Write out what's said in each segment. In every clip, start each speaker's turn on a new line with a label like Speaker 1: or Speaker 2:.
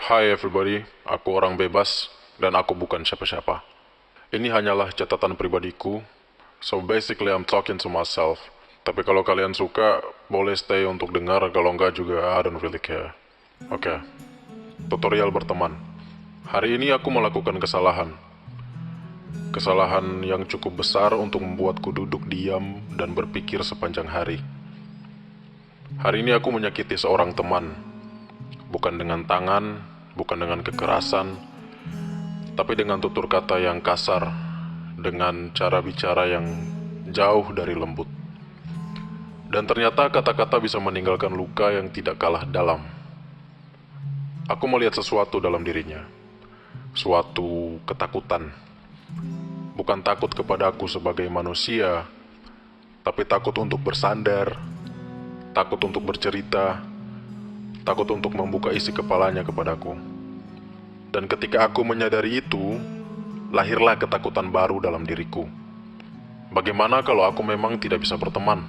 Speaker 1: Hi everybody, aku orang bebas dan aku bukan siapa-siapa. Ini hanyalah catatan pribadiku, so basically I'm talking to myself. Tapi kalau kalian suka, boleh stay untuk dengar, kalau enggak juga I don't really care. Oke, tutorial berteman. Hari ini aku melakukan kesalahan. Kesalahan yang cukup besar untuk membuatku duduk diam dan berpikir sepanjang hari. Hari ini aku menyakiti seorang teman, bukan dengan tangan, bukan dengan kekerasan, tapi dengan tutur kata yang kasar, dengan cara bicara yang jauh dari lembut. Dan ternyata kata-kata bisa meninggalkan luka yang tidak kalah dalam. Aku melihat sesuatu dalam dirinya, suatu ketakutan. Bukan takut kepada aku sebagai manusia, tapi takut untuk bersandar, takut untuk bercerita, takut untuk membuka isi kepalanya kepadaku. Dan ketika aku menyadari itu, lahirlah ketakutan baru dalam diriku. Bagaimana kalau aku memang tidak bisa berteman?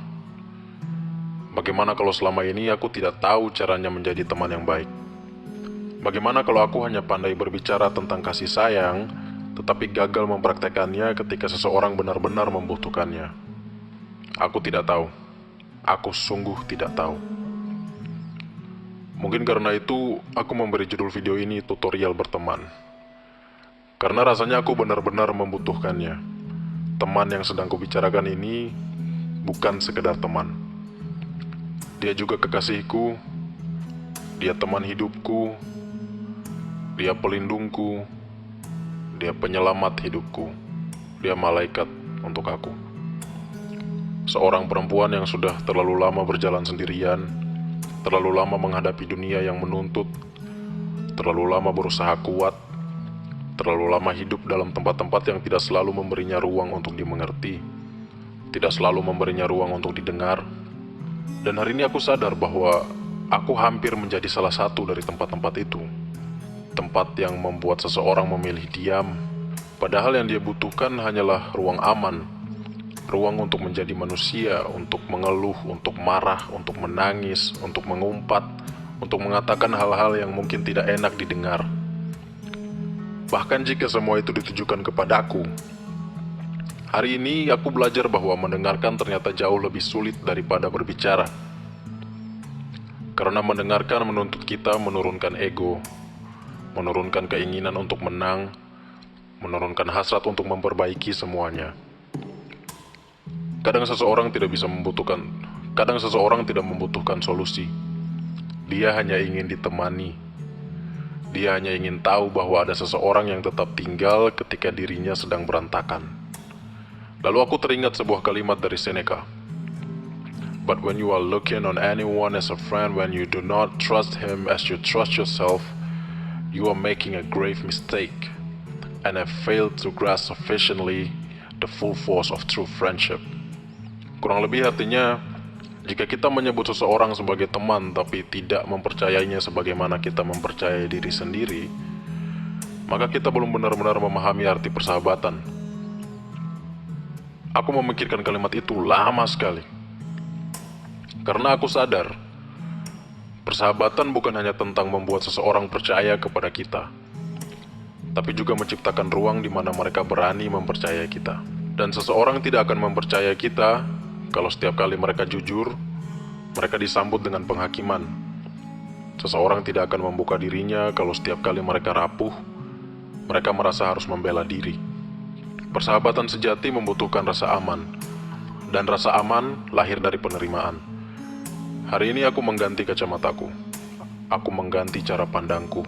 Speaker 1: Bagaimana kalau selama ini aku tidak tahu caranya menjadi teman yang baik? Bagaimana kalau aku hanya pandai berbicara tentang kasih sayang, tetapi gagal mempraktekannya ketika seseorang benar-benar membutuhkannya? Aku tidak tahu. Aku sungguh tidak tahu. Mungkin karena itu, aku memberi judul video ini tutorial berteman. Karena rasanya aku benar-benar membutuhkannya. Teman yang sedang kubicarakan ini bukan sekedar teman. Dia juga kekasihku, dia teman hidupku, dia pelindungku, dia penyelamat hidupku, dia malaikat untuk aku. Seorang perempuan yang sudah terlalu lama berjalan sendirian, terlalu lama menghadapi dunia yang menuntut, terlalu lama berusaha kuat, terlalu lama hidup dalam tempat-tempat yang tidak selalu memberinya ruang untuk dimengerti, tidak selalu memberinya ruang untuk didengar. Dan hari ini aku sadar bahwa aku hampir menjadi salah satu dari tempat-tempat itu. Tempat yang membuat seseorang memilih diam, padahal yang dia butuhkan hanyalah ruang aman. Ruang untuk menjadi manusia, untuk mengeluh, untuk marah, untuk menangis, untuk mengumpat, untuk mengatakan hal-hal yang mungkin tidak enak didengar. Bahkan jika semua itu ditujukan kepadaku. Hari ini aku belajar bahwa mendengarkan ternyata jauh lebih sulit daripada berbicara. Karena mendengarkan menuntut kita menurunkan ego, menurunkan keinginan untuk menang, menurunkan hasrat untuk memperbaiki semuanya. Kadang seseorang tidak membutuhkan solusi. Dia hanya ingin ditemani. Dia hanya ingin tahu bahwa ada seseorang yang tetap tinggal ketika dirinya sedang berantakan. Lalu aku teringat sebuah kalimat dari Seneca. But when you are looking on anyone as a friend, when you do not trust him as you trust yourself, you are making a grave mistake and have failed to grasp sufficiently the full force of true friendship. Kurang lebih artinya, jika kita menyebut seseorang sebagai teman tapi tidak mempercayainya sebagaimana kita mempercayai diri sendiri, maka kita belum benar-benar memahami arti persahabatan. Aku memikirkan kalimat itu lama sekali. Karena aku sadar, persahabatan bukan hanya tentang membuat seseorang percaya kepada kita, tapi juga menciptakan ruang di mana mereka berani mempercayai kita. Dan seseorang tidak akan mempercayai kita kalau setiap kali mereka jujur, mereka disambut dengan penghakiman. Seseorang tidak akan membuka dirinya kalau setiap kali mereka rapuh, mereka merasa harus membela diri. Persahabatan sejati membutuhkan rasa aman, dan rasa aman lahir dari penerimaan. Hari ini aku mengganti kacamataku. Aku mengganti cara pandangku.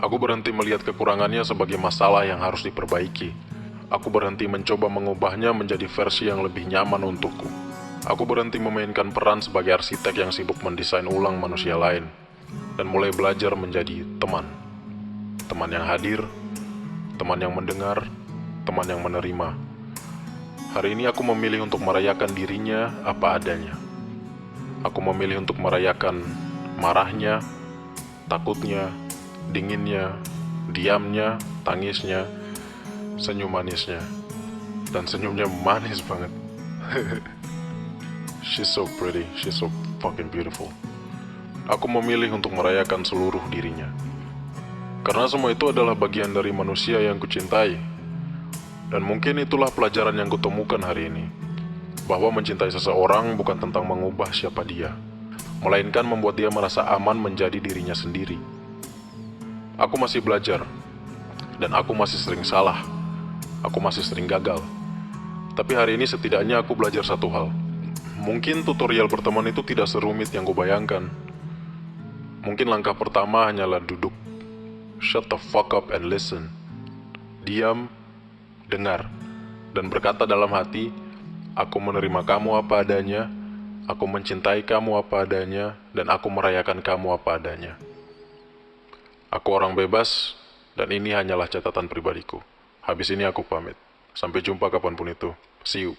Speaker 1: Aku berhenti melihat kekurangannya sebagai masalah yang harus diperbaiki. Aku berhenti mencoba mengubahnya menjadi versi yang lebih nyaman untukku. Aku berhenti memainkan peran sebagai arsitek yang sibuk mendesain ulang manusia lain, dan mulai belajar menjadi teman. Teman yang hadir, teman yang mendengar, teman yang menerima. Hari ini aku memilih untuk merayakan dirinya apa adanya. Aku memilih untuk merayakan marahnya, takutnya, dinginnya, diamnya, tangisnya, senyum manisnya. Dan senyumnya manis banget. She's so pretty, she's so fucking beautiful. Aku memilih untuk merayakan seluruh dirinya. Karena semua itu adalah bagian dari manusia yang kucintai. Dan mungkin itulah pelajaran yang kutemukan hari ini. Bahwa mencintai seseorang bukan tentang mengubah siapa dia, melainkan membuat dia merasa aman menjadi dirinya sendiri. Aku masih belajar, dan aku masih sering salah. Aku masih sering gagal. Tapi hari ini setidaknya aku belajar satu hal. Mungkin tutorial berteman itu tidak serumit yang kubayangkan. Mungkin langkah pertama hanyalah duduk. Shut the fuck up and listen. Diam, dengar, dan berkata dalam hati, aku menerima kamu apa adanya, aku mencintai kamu apa adanya, dan aku merayakan kamu apa adanya. Aku orang bebas, dan ini hanyalah catatan pribadiku. Habis ini aku pamit. Sampai jumpa kapanpun itu. See you.